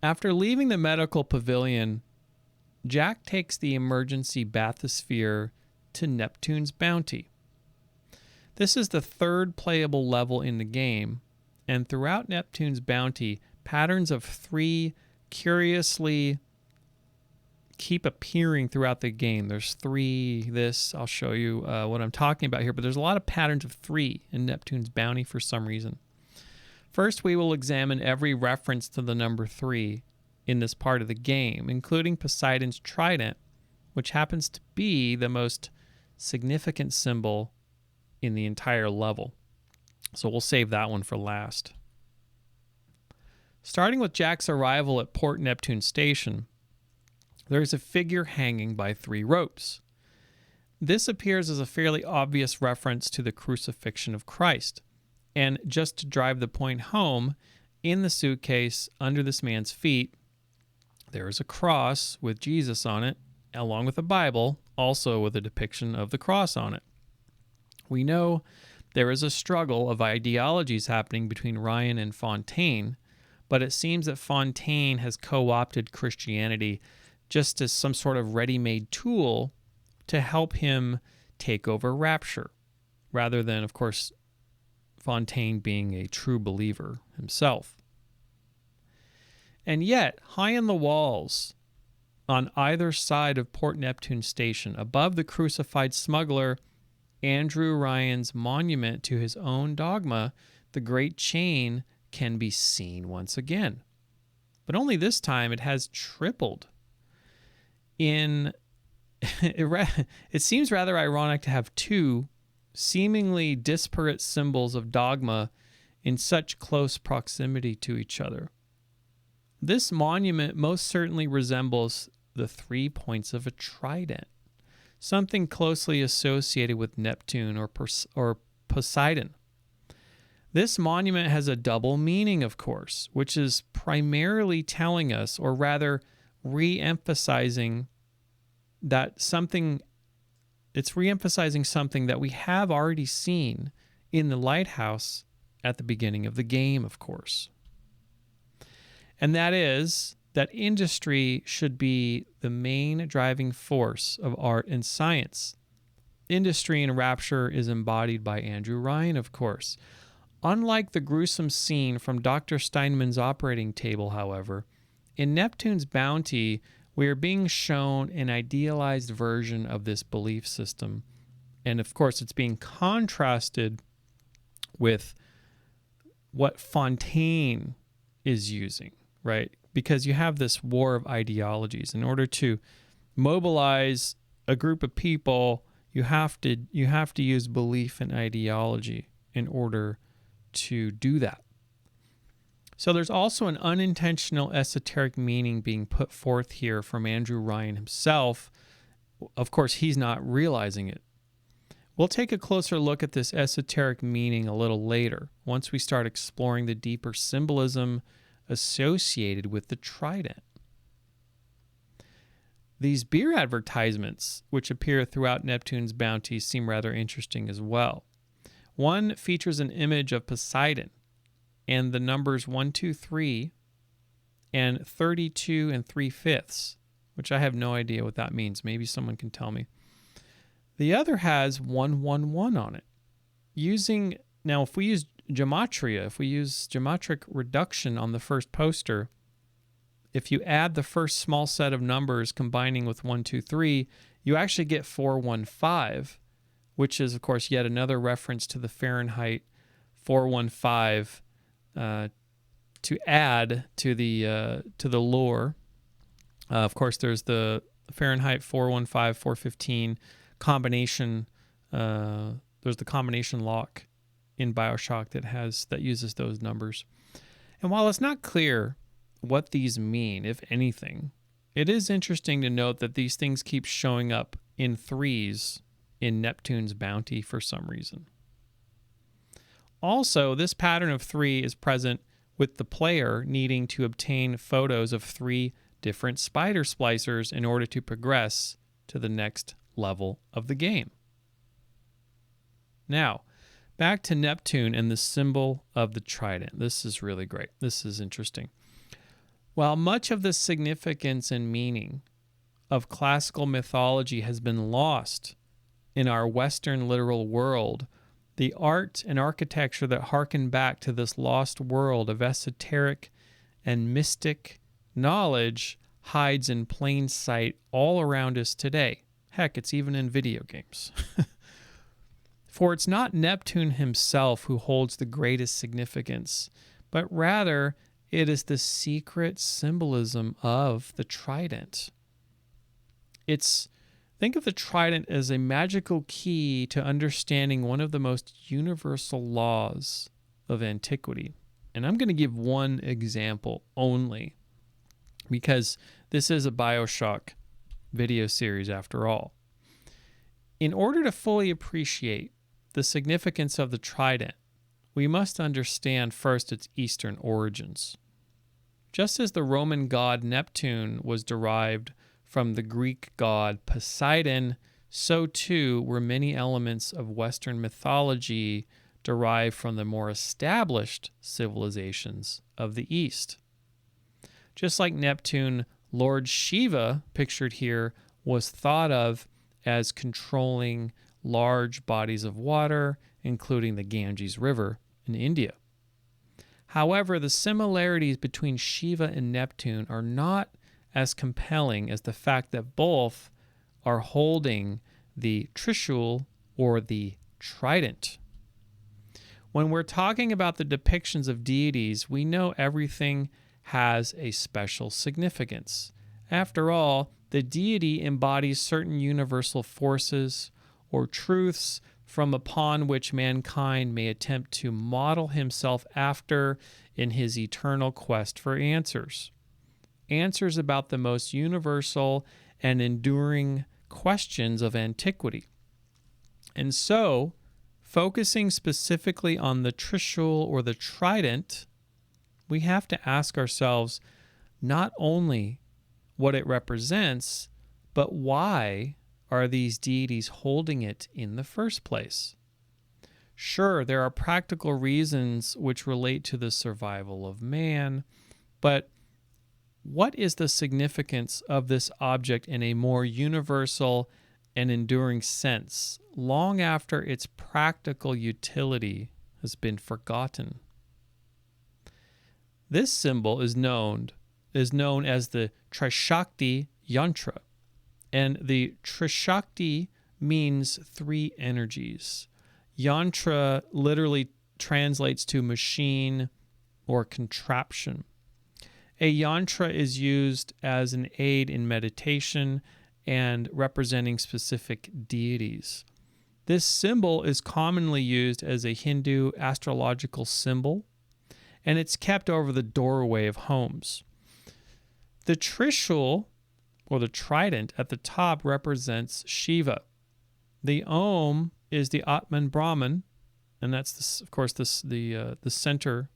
After leaving the medical pavilion, Jack takes the emergency bathysphere to Neptune's bounty. This is the third playable level in the game, and throughout Neptune's bounty, patterns of 3 curiously keep appearing throughout the game. There's 3, I'll show you what I'm talking about here, but there's a lot of patterns of 3 in Neptune's bounty for some reason. First, we will examine every reference to the number 3 in this part of the game, including Poseidon's trident, which happens to be the most significant symbol in the entire level. So we'll save that one for last. Starting with Jack's arrival at Port Neptune Station, there's a figure hanging by 3 ropes. This appears as a fairly obvious reference to the crucifixion of Christ. And just to drive the point home, in the suitcase under this man's feet, there is a cross with Jesus on it, along with a Bible, also with a depiction of the cross on it. We know there is a struggle of ideologies happening between Ryan and Fontaine, but it seems that Fontaine has co-opted Christianity just as some sort of ready-made tool to help him take over Rapture, rather than, of course, Fontaine being a true believer himself. And yet, high in the walls, on either side of Port Neptune Station, above the crucified smuggler, Andrew Ryan's monument to his own dogma, the Great Chain, can be seen once again. But only this time it has tripled. It seems rather ironic to have 2 seemingly disparate symbols of dogma in such close proximity to each other. This monument most certainly resembles the 3 points of a trident, something closely associated with Neptune or Poseidon. This monument has a double meaning, of course, which is primarily telling us, or rather re-emphasizing something that we have already seen in the lighthouse at the beginning of the game, of course. And that is that industry should be the main driving force of art and science. Industry in Rapture is embodied by Andrew Ryan, of course. Unlike the gruesome scene from Dr. Steinman's operating table, however, in Neptune's bounty, we are being shown an idealized version of this belief system. And of course, it's being contrasted with what Fontaine is using, right? Because you have this war of ideologies. In order to mobilize a group of people, you have to use belief and ideology in order to do that. So there's also an unintentional esoteric meaning being put forth here from Andrew Ryan himself. Of course, he's not realizing it. We'll take a closer look at this esoteric meaning a little later, once we start exploring the deeper symbolism associated with the trident. These beer advertisements, which appear throughout Neptune's bounty, seem rather interesting as well. One features an image of Poseidon and the numbers 1, 2, 3 and 32 and 3/5, which I have no idea what that means. Maybe someone can tell me. The other has 111 on it. Now, if we use gematria, if we use geometric reduction on the first poster, if you add the first small set of numbers combining with 1, 2, 3, you actually get 415, which is, of course, yet another reference to the Fahrenheit 415 to add to the lore. Of course, there's the Fahrenheit 415, 415 combination. There's the combination lock in Bioshock that uses those numbers. And while it's not clear what these mean, if anything, it is interesting to note that these things keep showing up in 3s in Neptune's bounty for some reason. Also, this pattern of 3 is present with the player needing to obtain photos of 3 different spider splicers in order to progress to the next level of the game. Now, back to Neptune and the symbol of the trident. This is really great. This is interesting. While much of the significance and meaning of classical mythology has been lost in our Western literal world, the art and architecture that harken back to this lost world of esoteric and mystic knowledge hides in plain sight all around us today. Heck, it's even in video games. For it's not Neptune himself who holds the greatest significance, but rather it is the secret symbolism of the trident. Think of the trident as a magical key to understanding one of the most universal laws of antiquity. And I'm going to give one example only, because this is a Bioshock video series after all. In order to fully appreciate the significance of the trident, we must understand first its Eastern origins. Just as the Roman god Neptune was derived from the Greek god Poseidon, so too were many elements of Western mythology derived from the more established civilizations of the East. Just like Neptune, Lord Shiva, pictured here, was thought of as controlling large bodies of water, including the Ganges River in India. However, the similarities between Shiva and Neptune are not as compelling as the fact that both are holding the Trishul, or the trident. When we're talking about the depictions of deities, we know everything has a special significance. After all, the deity embodies certain universal forces or truths from upon which mankind may attempt to model himself after in his eternal quest for answers. Answers about the most universal and enduring questions of antiquity. And so, focusing specifically on the Trishul, or the trident, we have to ask ourselves not only what it represents, but why are these deities holding it in the first place? Sure, there are practical reasons which relate to the survival of man, but what is the significance of this object in a more universal and enduring sense, long after its practical utility has been forgotten? This symbol is known as the Trishakti Yantra, and the Trishakti means three energies. Yantra literally translates to machine or contraption. A yantra is used as an aid in meditation and representing specific deities. This symbol is commonly used as a Hindu astrological symbol, and it's kept over the doorway of homes. The Trishul, or the trident, at the top represents Shiva. The Om is the Atman Brahman, and that's, of course, the center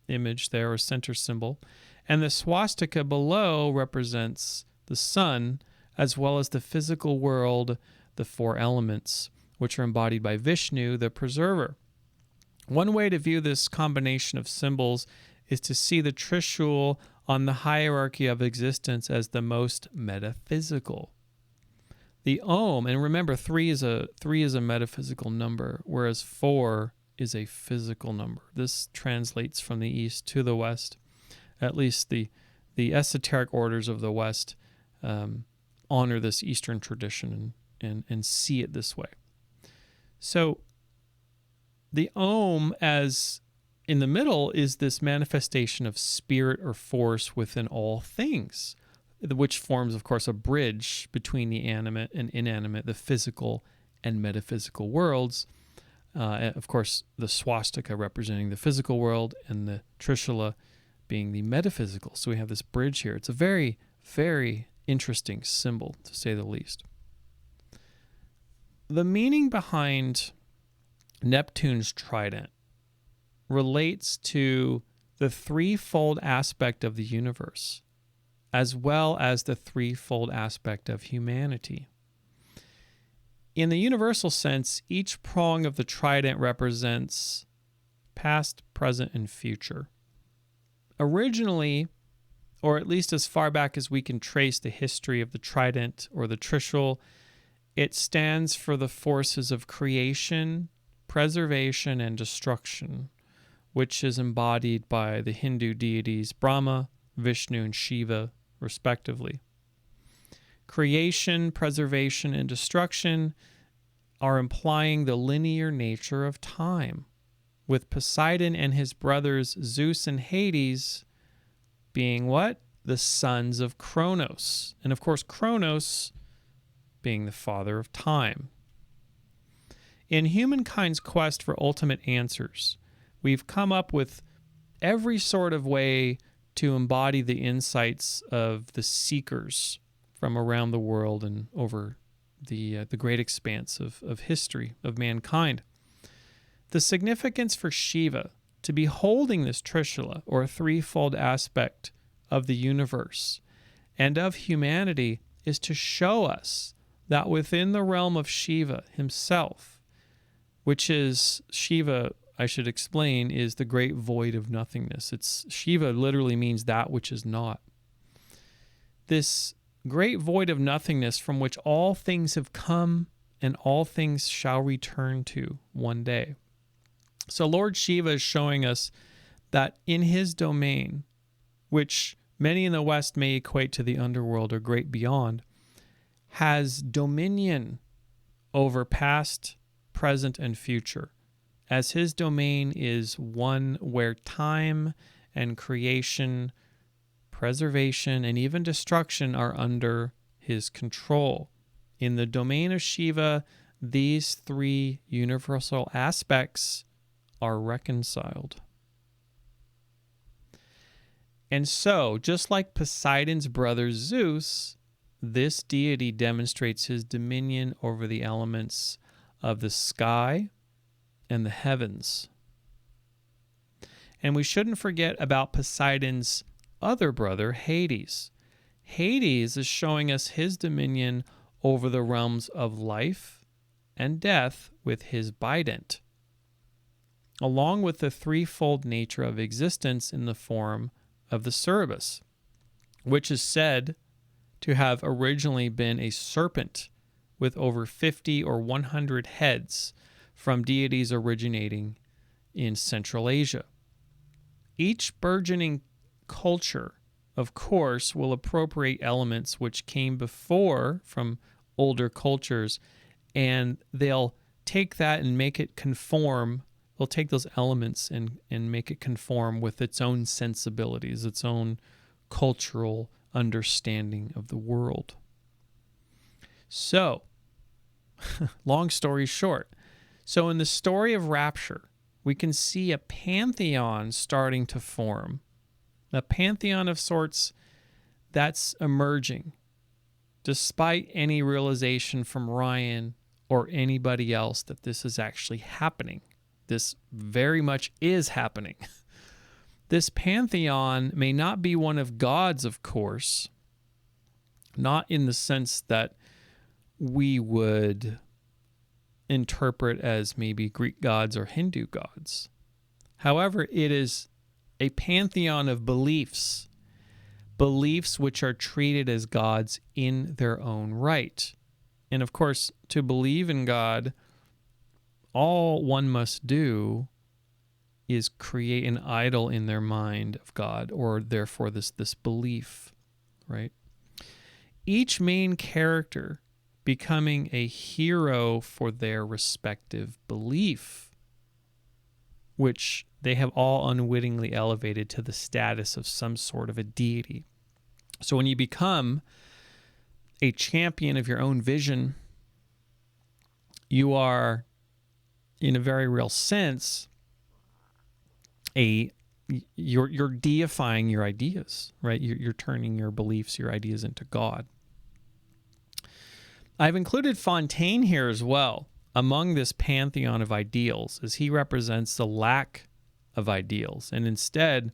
image there, or center symbol. And the swastika below represents the sun, as well as the physical world, the four elements, which are embodied by Vishnu, the preserver. One way to view this combination of symbols is to see the Trishul on the hierarchy of existence as the most metaphysical. The Om, and remember, 3 is a metaphysical number, whereas 4 is a physical number. This translates from the East to the West. At least the esoteric orders of the West honor this Eastern tradition and see it this way. So the Om, as in the middle, is this manifestation of spirit or force within all things, which forms, of course, a bridge between the animate and inanimate, the physical and metaphysical worlds. Of course, the swastika representing the physical world and the Trishula being the metaphysical. So we have this bridge here. It's a very, very interesting symbol, to say the least. The meaning behind Neptune's trident relates to the threefold aspect of the universe, as well as the threefold aspect of humanity. In the universal sense, each prong of the trident represents past, present, and future. Originally, or at least as far back as we can trace the history of the trident or the trishul, it stands for the forces of creation, preservation, and destruction, which is embodied by the Hindu deities Brahma, Vishnu, and Shiva, respectively. Creation, preservation, and destruction are implying the linear nature of time, with Poseidon and his brothers Zeus and Hades being what? The sons of Kronos. And of course, Kronos being the father of time. In humankind's quest for ultimate answers, we've come up with every sort of way to embody the insights of the seekers from around the world and over the great expanse of history of mankind. The significance for Shiva to be holding this Trishula, or threefold aspect of the universe and of humanity, is to show us that within the realm of Shiva himself, which is Shiva, I should explain, is the great void of nothingness. Shiva literally means that which is not. This great void of nothingness from which all things have come and all things shall return to one day. So Lord Shiva is showing us that in his domain, which many in the West may equate to the underworld or great beyond, has dominion over past, present, and future, as his domain is one where time and creation, preservation, and even destruction are under his control. In the domain of Shiva, these three universal aspects are reconciled. And so, just like Poseidon's brother Zeus, this deity demonstrates his dominion over the elements of the sky and the heavens. And we shouldn't forget about Poseidon's other brother, Hades. Hades is showing us his dominion over the realms of life and death with his bident, along with the threefold nature of existence in the form of the Cerberus, which is said to have originally been a serpent with over 50 or 100 heads from deities originating in Central Asia. Each burgeoning culture, of course, will appropriate elements which came before from older cultures, and they'll take that and make it conform. They'll take those elements and make it conform with its own sensibilities, its own cultural understanding of the world. So, long story short, so in the story of Rapture, we can see a pantheon starting to form, a pantheon of sorts that's emerging, despite any realization from Ryan or anybody else that this is actually happening. This very much is happening. This pantheon may not be one of gods, of course, not in the sense that we would interpret as maybe Greek gods or Hindu gods. However, it is a pantheon of beliefs which are treated as gods in their own right. And of course, to believe in God, all one must do is create an idol in their mind of God, or therefore this belief, right? Each main character becoming a hero for their respective belief, which they have all unwittingly elevated to the status of some sort of a deity. So when you become a champion of your own vision, you are, in a very real sense, you're deifying your ideas, right? You're turning your beliefs, your ideas into God. I've included Fontaine here as well among this pantheon of ideals, as he represents the lack of ideals, and instead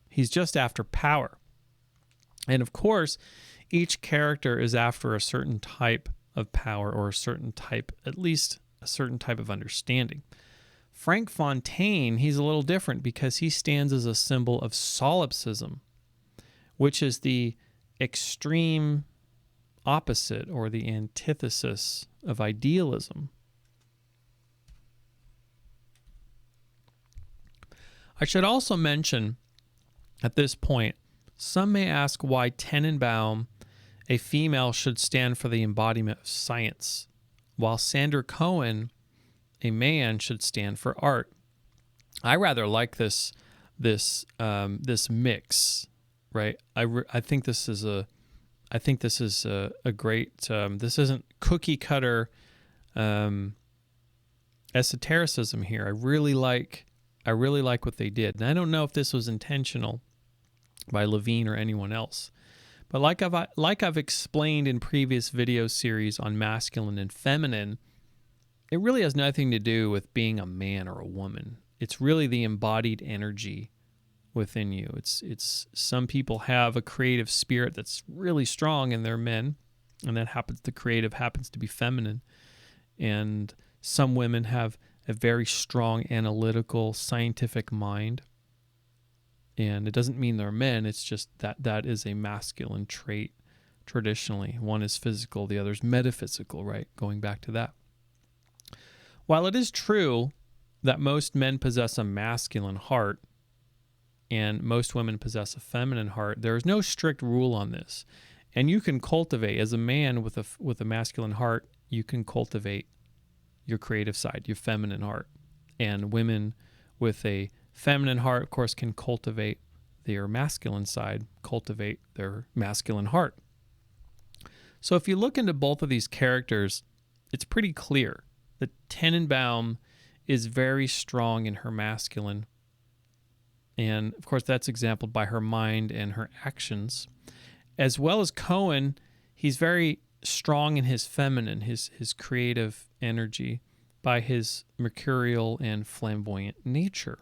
he's just after power. And of course, each character is after a certain type of power, or a certain type, at least a certain type of understanding. Frank Fontaine, he's a little different because he stands as a symbol of solipsism, which is the extreme opposite or the antithesis of idealism. I should also mention at this point, some may ask why Tenenbaum, a female, should stand for the embodiment of science, while Sander Cohen, a man, should stand for art. I rather like this mix, right? I think this is a great. This isn't cookie cutter esotericism here. I really like what they did, and I don't know if this was intentional by Levine or anyone else. But like I've explained in previous video series on masculine and feminine, it really has nothing to do with being a man or a woman. It's really the embodied energy within you. It's some people have a creative spirit that's really strong and they're men, and the creative happens to be feminine. And some women have a very strong analytical scientific mind. And it doesn't mean they're men, it's just that is a masculine trait traditionally. One is physical, the other is metaphysical, right? Going back to that. While it is true that most men possess a masculine heart and most women possess a feminine heart, there is no strict rule on this. And you can cultivate, as a man with a masculine heart, you can cultivate your creative side, your feminine heart. And women with a feminine heart, of course, can cultivate their masculine side, cultivate their masculine heart. So if you look into both of these characters, it's pretty clear that Tenenbaum is very strong in her masculine. And of course, that's exemplified by her mind and her actions. As well as Cohen, he's very strong in his feminine, his creative energy, by his mercurial and flamboyant nature.